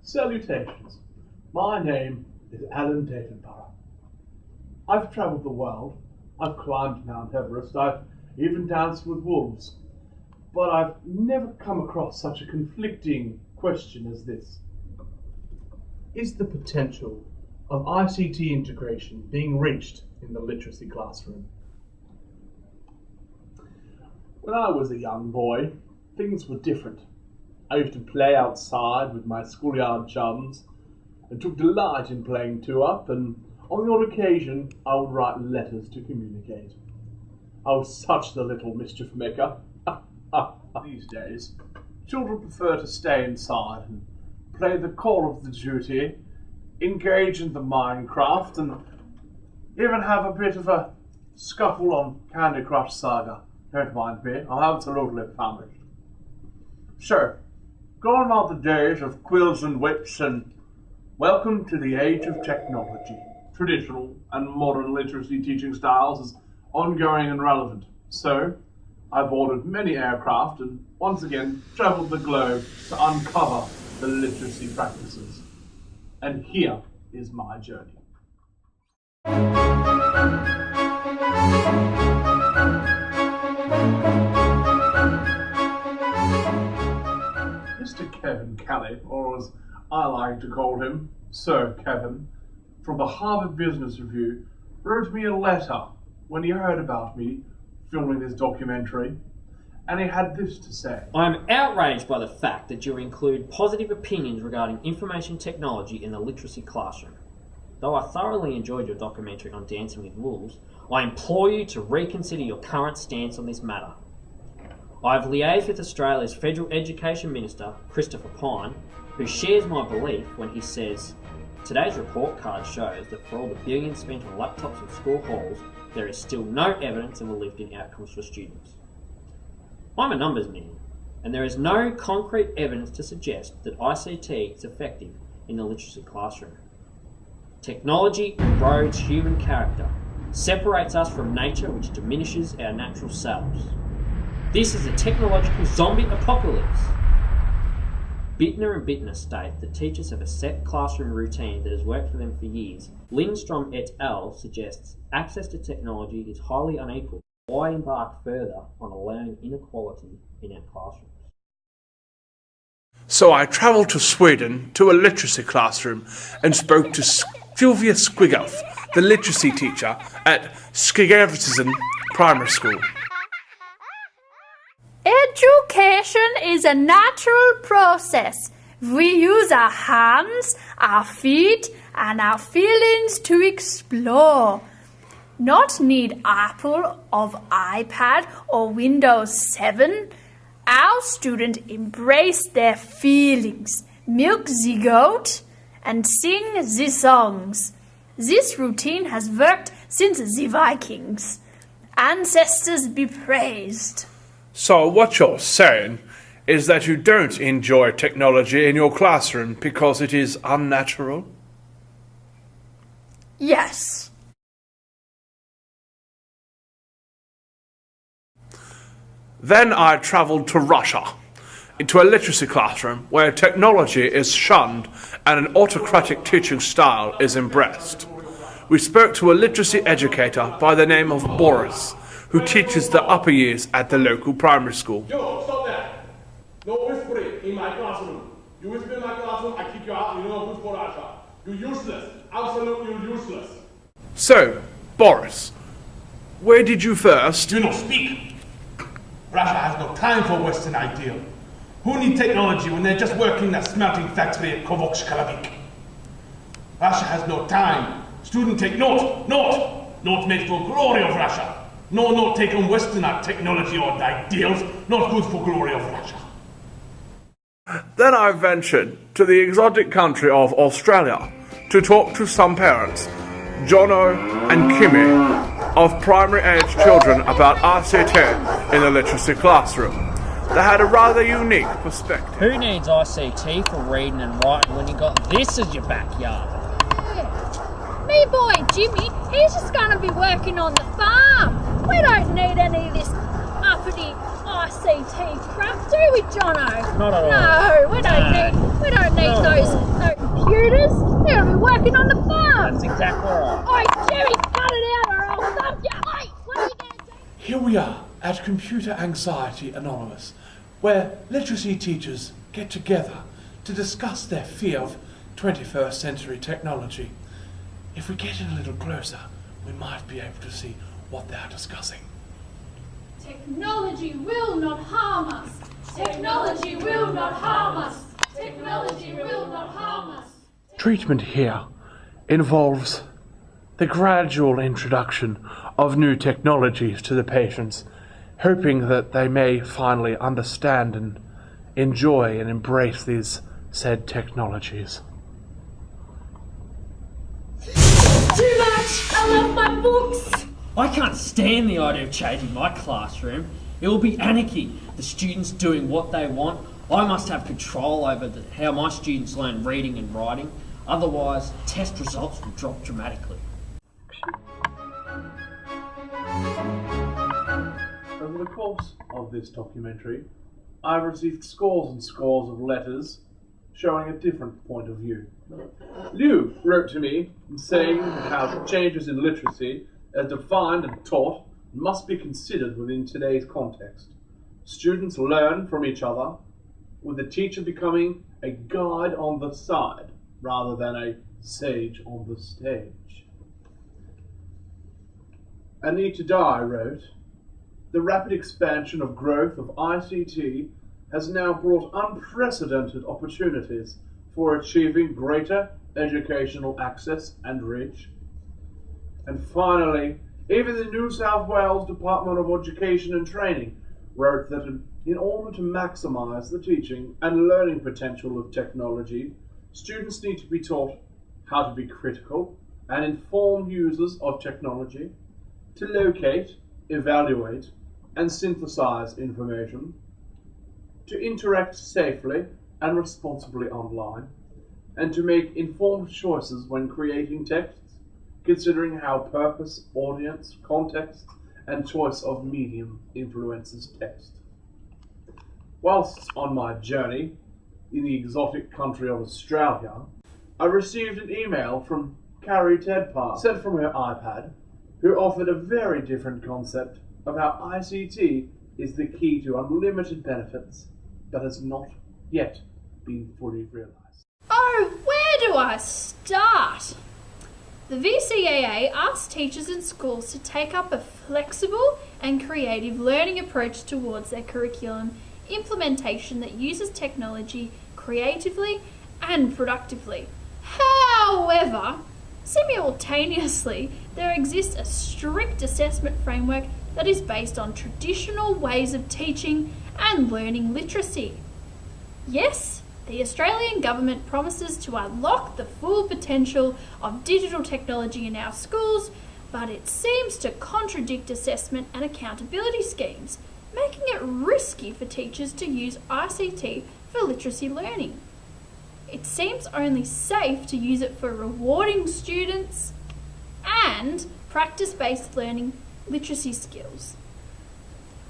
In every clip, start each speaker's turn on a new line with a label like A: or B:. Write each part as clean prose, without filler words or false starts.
A: Salutations. My name is Alan Davenborough. I've travelled the world. I've climbed Mount Everest. I've even danced with wolves. But I've never come across such a conflicting question as this. Is the potential of ICT integration being reached in the literacy classroom? When I was a young boy, things were different. I used to play outside with my schoolyard chums and took delight in playing two-up, and on the odd occasion I would write letters to communicate. I was such the little mischief maker. These days, children prefer to stay inside and play the Call of Duty, engage in the Minecraft, and even have a bit of a scuffle on Candy Crush Saga. Don't mind me, I'm absolutely famished. So, gone are the days of quills and whips, and welcome to the age of technology. Traditional and modern literacy teaching styles is ongoing and relevant. So, I've ordered many aircraft and once again travelled the globe to uncover the literacy practices. And here is my journey. Mr. Kevin Kelly, or as I like to call him, Sir Kevin, from the Harvard Business Review, wrote me a letter when he heard about me filming this documentary, and he had this to say.
B: I'm outraged by the fact that you include positive opinions regarding information technology in the literacy classroom. Though I thoroughly enjoyed your documentary on Dancing with Wolves, I implore you to reconsider your current stance on this matter. I have liaised with Australia's Federal Education Minister, Christopher Pyne, who shares my belief when he says, today's report card shows that for all the billions spent on laptops in school halls, there is still no evidence of a lift in outcomes for students. I'm a numbers man, and there is no concrete evidence to suggest that ICT is effective in the literacy classroom. Technology erodes human character, separates us from nature, which diminishes our natural selves. This is a technological zombie apocalypse. Bittner and Bittner state that teachers have a set classroom routine that has worked for them for years. Lindstrom et al. Suggests access to technology is highly unequal. Why embark further on allowing inequality in our classrooms?
A: So I travelled to Sweden to a literacy classroom and spoke to Sylvia Squigoff, the literacy teacher at Skigavitsen Primary School.
C: Education is a natural process. We use our hands, our feet, and our feelings to explore. Not need Apple of iPad or Windows 7. Our students embrace their feelings, milk the goat, and sing the songs. This routine has worked since the Vikings. Ancestors be praised.
A: So what you're saying is that you don't enjoy technology in your classroom because it is unnatural?
C: Yes.
A: Then I travelled to Russia, into a literacy classroom where technology is shunned and an autocratic teaching style is embraced. We spoke to a literacy educator by the name of Boris, who teaches the upper years at the local primary school.
D: Yo, stop that! No whispering in my classroom. You whisper in my classroom, I kick you out, and you're not good for Russia. You're useless. Absolutely useless.
A: So, Boris, where did you first?
D: Do not speak. Russia has no time for Western ideal. Who need technology when they're just working in a smelting factory at Kovokshkalavik? Russia has no time. Student take note. Note made for glory of Russia. No, take on Western technology or ideals, not good for glory of Russia.
A: Then I ventured to the exotic country of Australia to talk to some parents, Jono and Kimmy, of primary-age children about ICT in the literacy classroom. They had a rather unique perspective.
B: Who needs ICT for reading and writing when you got this as your backyard?
E: Me boy Jimmy, he's just going to be working on the farm. We don't need any of this uppity ICT crap, do we, Jono?
B: Not at all.
E: No, we don't need those we're working on the farm.
B: That's exactly right.
E: Oi, Jimmy, cut it out or I'll thump you. Oi, what are you going to do?
D: Here we are at Computer Anxiety Anonymous, where literacy teachers get together to discuss their fear of 21st century technology. If we get in a little closer, we might be able to see what they are discussing.
C: Technology will not harm us. Technology will not harm us. Technology will not harm us.
A: Treatment here involves the gradual introduction of new technologies to the patients, hoping that they may finally understand and enjoy and embrace these said technologies.
E: Too much! I love my books!
B: I can't stand the idea of changing my classroom. It will be anarchy. The students doing what they want. I must have control over how my students learn reading and writing. Otherwise, test results will drop dramatically.
A: Over the course of this documentary, I've received scores and scores of letters showing a different point of view. Liu wrote to me saying how changes in literacy, as defined and taught, must be considered within today's context. Students learn from each other, with the teacher becoming a guide on the side rather than a sage on the stage. Anita Dye wrote, "The rapid expansion of growth of ICT has now brought unprecedented opportunities for achieving greater educational access and reach." And finally, even the New South Wales Department of Education and Training wrote that in order to maximise the teaching and learning potential of technology, students need to be taught how to be critical and informed users of technology, to locate, evaluate, and synthesize information, to interact safely and responsibly online, and to make informed choices when creating texts, considering how purpose, audience, context, and choice of medium influences text. Whilst on my journey in the exotic country of Australia, I received an email from Carrie Tedpar, sent from her iPad, who offered a very different concept of how ICT is the key to unlimited benefits that has not yet been fully realised.
C: Oh, where do I start? The VCAA asks teachers and schools to take up a flexible and creative learning approach towards their curriculum implementation that uses technology creatively and productively. However, simultaneously, there exists a strict assessment framework that is based on traditional ways of teaching and learning literacy. Yes, the Australian government promises to unlock the full potential of digital technology in our schools, but it seems to contradict assessment and accountability schemes, making it risky for teachers to use ICT for literacy learning. It seems only safe to use it for rewarding students and practice-based learning literacy skills.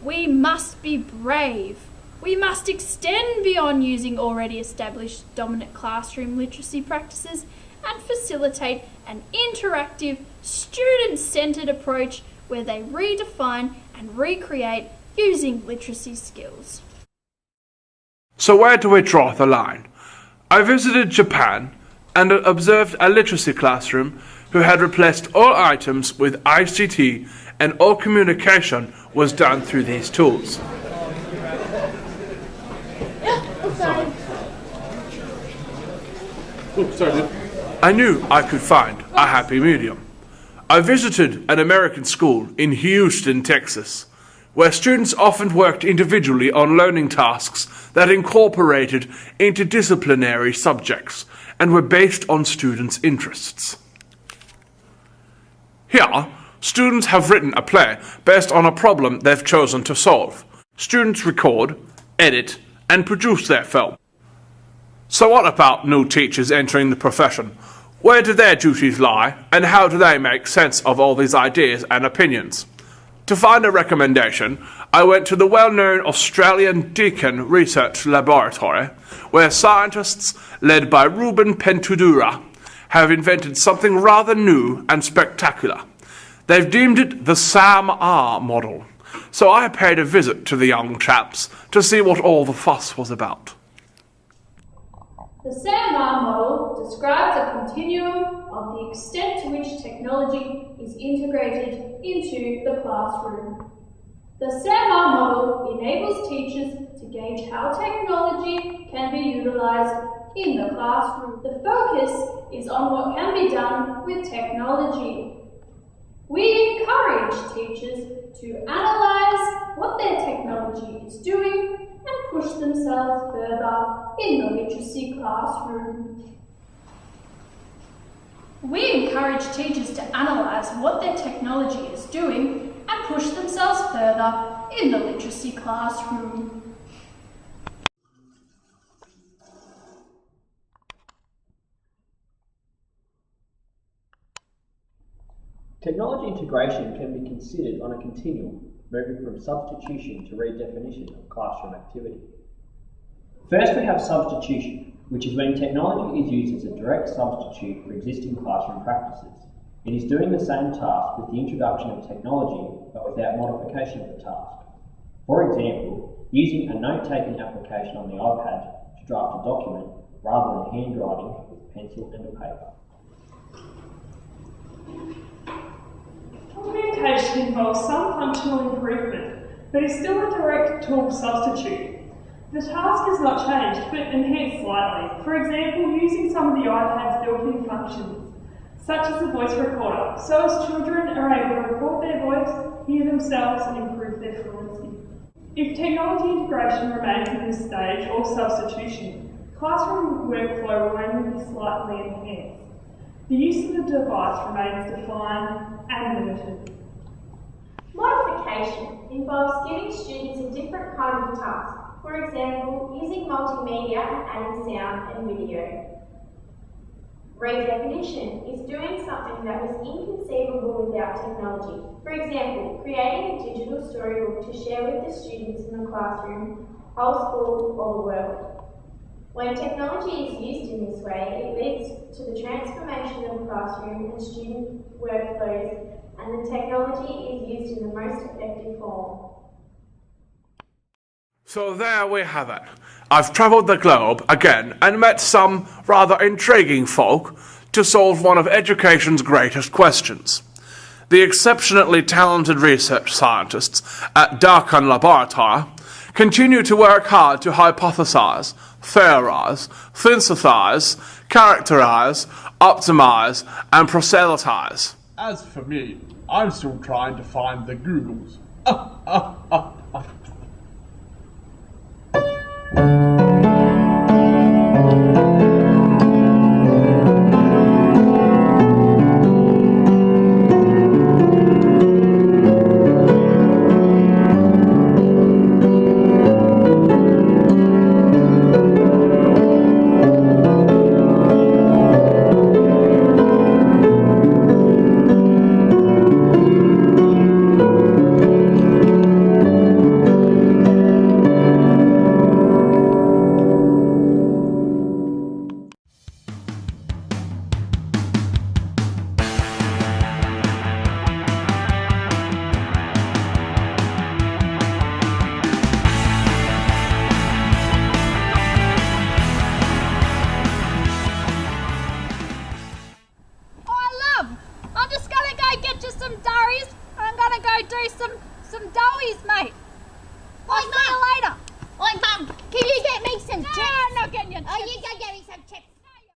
C: We must be brave. We must extend beyond using already established dominant classroom literacy practices and facilitate an interactive, student-centred approach where they redefine and recreate using literacy skills.
F: So where do we draw the line? I visited Japan and observed a literacy classroom who had replaced all items with ICT, and all communication was done through these tools. I knew I could find a happy medium. I visited an American school in Houston, Texas, where students often worked individually on learning tasks that incorporated interdisciplinary subjects and were based on students' interests. Here, students have written a play based on a problem they've chosen to solve. Students record, edit, and produce their film. So what about new teachers entering the profession? Where do their duties lie, and how do they make sense of all these ideas and opinions? To find a recommendation, I went to the well-known Australian Deakin Research Laboratory, where scientists led by Ruben Pentudura have invented something rather new and spectacular. They've deemed it the SAM-R model. So I paid a visit to the young chaps to see what all the fuss was about.
C: The SAM-R model describes a continuum of the extent to which technology is integrated into the classroom. The SAM-R model enables teachers to gauge how technology can be utilised in the classroom. The focus is on what can be done with technology. We encourage teachers to analyse what their technology is doing and push themselves further in the literacy classroom. We encourage teachers to analyse what their technology is doing and push themselves further in the literacy classroom.
B: Technology integration can be considered on a continuum, moving from substitution to redefinition of classroom activity. First, we have substitution, which is when technology is used as a direct substitute for existing classroom practices. It is doing the same task with the introduction of technology, but without modification of the task. For example, using a note-taking application on the iPad to draft a document rather than handwriting with pencil and a paper.
G: Augmentation involves some functional improvement, but is still a direct tool substitute. The task is not changed, but enhanced slightly. For example, using some of the iPad's built-in functions, such as the voice recorder, so as children are able to record their voice, hear themselves, and improve their fluency. If technology integration remains at this stage, or substitution, classroom workflow will only be slightly enhanced. The use of the device remains defined and limited.
H: Modification involves giving students a different kind of task. For example, using multimedia and adding sound and video. Redefinition is doing something that was inconceivable without technology. For example, creating a digital storybook to share with the students in the classroom, whole school, or the world. When technology is used in this way, it leads to the transformation of the classroom and student workflows, and the technology is used in the most effective form.
F: So there we have it. I've travelled the globe again and met some rather intriguing folk to solve one of education's greatest questions. The exceptionally talented research scientists at Darkan Laboratory continue to work hard to hypothesize, theorize, synthesize, characterize, optimize, and proselytize.
A: As for me, I'm still trying to find the Googles.
E: Some doughies, mate. I'll see you later.
H: Oi, Mum, can you get me some chips?
E: No, I'm not getting you.
H: Are you